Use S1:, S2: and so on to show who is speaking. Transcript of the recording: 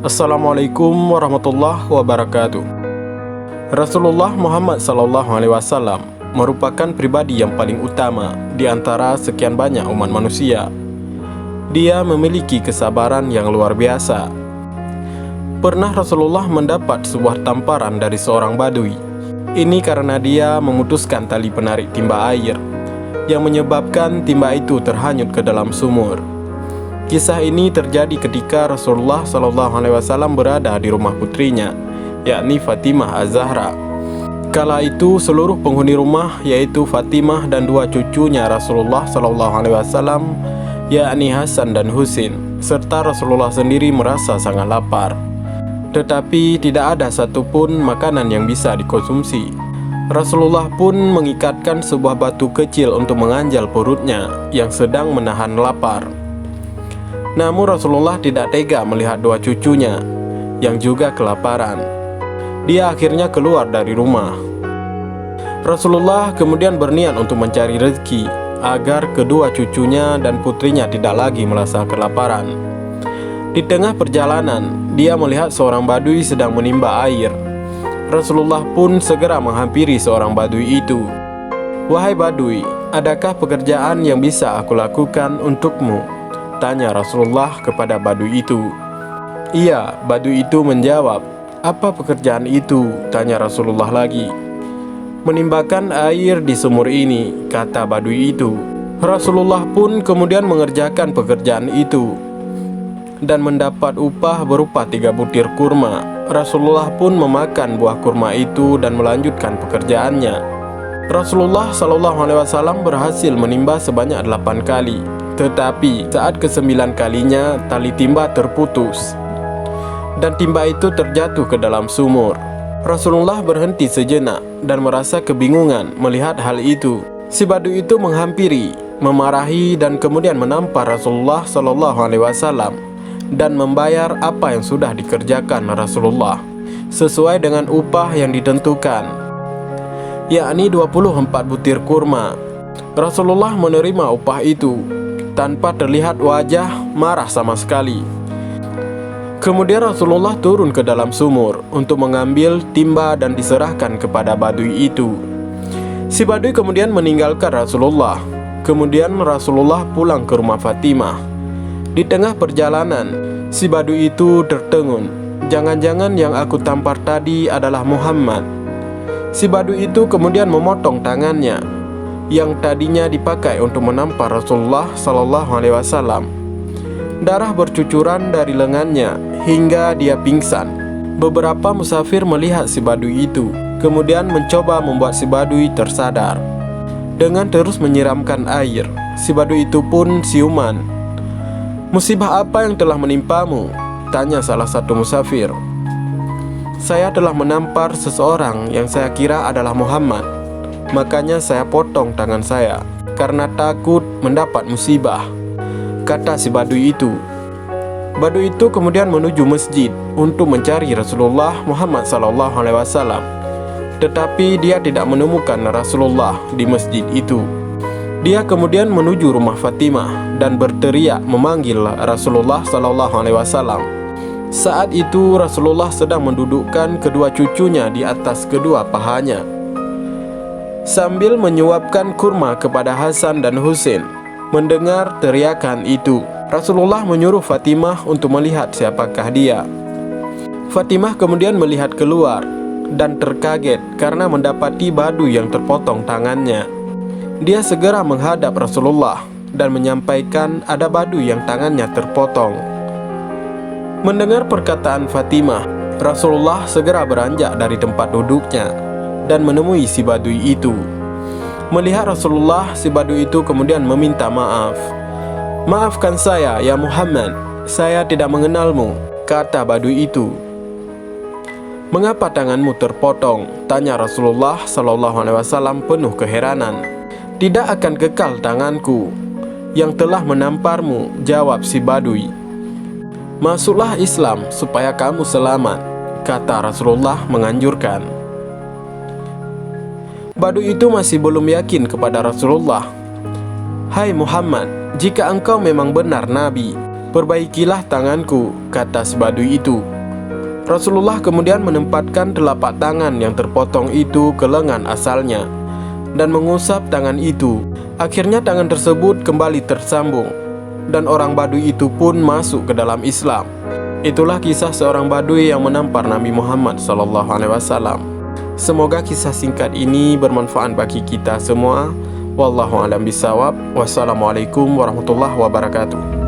S1: Assalamualaikum warahmatullahi wabarakatuh. Rasulullah Muhammad SAW merupakan pribadi yang paling utama di antara sekian banyak umat manusia. Dia memiliki kesabaran yang luar biasa. Pernah Rasulullah mendapat sebuah tamparan dari seorang badui. Ini karena dia memutuskan tali penarik timba air, yang menyebabkan timba itu terhanyut ke dalam sumur. Kisah ini terjadi ketika Rasulullah SAW berada di rumah putrinya, yakni Fatimah Az-Zahra. Kala itu seluruh penghuni rumah, yaitu Fatimah dan dua cucunya Rasulullah SAW, yakni Hasan dan Husin, serta Rasulullah sendiri merasa sangat lapar. Tetapi tidak ada satupun makanan yang bisa dikonsumsi. Rasulullah pun mengikatkan sebuah batu kecil untuk menganjal perutnya yang sedang menahan lapar. Namun Rasulullah tidak tega melihat dua cucunya yang juga kelaparan. Dia akhirnya keluar dari rumah. Rasulullah kemudian berniat untuk mencari rezeki agar kedua cucunya dan putrinya tidak lagi merasa kelaparan. Di tengah perjalanan, dia melihat seorang badui sedang menimba air. Rasulullah pun segera menghampiri seorang badui itu. "Wahai badui, adakah pekerjaan yang bisa aku lakukan untukmu?" tanya Rasulullah kepada badui itu. "Iya," badui itu menjawab. "Apa pekerjaan itu?" tanya Rasulullah lagi. "Menimbakan air di sumur ini," kata badui itu. Rasulullah pun kemudian mengerjakan pekerjaan itu dan mendapat upah berupa 3 butir kurma. Rasulullah pun memakan buah kurma itu dan melanjutkan pekerjaannya. Rasulullah SAW berhasil menimba sebanyak 8 kali. Tetapi saat ke-9 kalinya tali timba terputus dan timba itu terjatuh ke dalam sumur. Rasulullah berhenti sejenak dan merasa kebingungan melihat hal itu. Si badui itu menghampiri, memarahi dan kemudian menampar Rasulullah SAW dan membayar apa yang sudah dikerjakan Rasulullah sesuai dengan upah yang ditentukan, yakni 24 butir kurma. Rasulullah menerima upah itu tanpa terlihat wajah marah sama sekali. Kemudian Rasulullah turun ke dalam sumur untuk mengambil timba dan diserahkan kepada badui itu. Si badui kemudian meninggalkan Rasulullah. Kemudian Rasulullah pulang ke rumah Fatimah. Di tengah perjalanan, si badui itu tertegun. "Jangan-jangan yang aku tampar tadi adalah Muhammad." Si badui itu kemudian memotong tangannya yang tadinya dipakai untuk menampar Rasulullah SAW. Darah bercucuran dari lengannya hingga dia pingsan. Beberapa musafir melihat si badui itu, kemudian mencoba membuat si badui tersadar. Dengan terus menyiramkan air, si badui itu pun siuman. "Musibah apa yang telah menimpamu?" tanya salah satu musafir. "Saya telah menampar seseorang yang saya kira adalah Muhammad. Makanya saya potong tangan saya karena takut mendapat musibah," kata si badui itu. Badui itu kemudian menuju masjid untuk mencari Rasulullah Muhammad SAW. Tetapi dia tidak menemukan Rasulullah di masjid itu. Dia kemudian menuju rumah Fatimah dan berteriak memanggil Rasulullah SAW. Saat itu Rasulullah sedang mendudukkan kedua cucunya di atas kedua pahanya sambil menyuapkan kurma kepada Hasan dan Husin. Mendengar teriakan itu, Rasulullah menyuruh Fatimah untuk melihat siapakah dia. Fatimah kemudian melihat keluar dan terkaget karena mendapati badui yang terpotong tangannya. Dia segera menghadap Rasulullah dan menyampaikan ada badui yang tangannya terpotong. Mendengar perkataan Fatimah, Rasulullah segera beranjak dari tempat duduknya dan menemui si badui itu. Melihat Rasulullah, si badui itu kemudian meminta maaf. "Maafkan saya, ya Muhammad, saya tidak mengenalmu," kata badui itu. "Mengapa tanganmu terpotong?" tanya Rasulullah SAW penuh keheranan. "Tidak akan kekal tanganku yang telah menamparmu," jawab si badui. "Masuklah Islam supaya kamu selamat," kata Rasulullah menganjurkan. Badui itu masih belum yakin kepada Rasulullah. "Hai Muhammad, jika engkau memang benar Nabi, "Perbaikilah tanganku," kata si badui itu. Rasulullah kemudian menempatkan telapak tangan yang terpotong itu ke lengan asalnya dan mengusap tangan itu. Akhirnya tangan tersebut kembali tersambung dan orang Badui itu pun masuk ke dalam Islam. Itulah kisah seorang Badui yang menampar Nabi Muhammad SAW. Semoga kisah singkat ini bermanfaat bagi kita semua. Wallahu a'lam bishawab. Wassalamualaikum warahmatullahi wabarakatuh.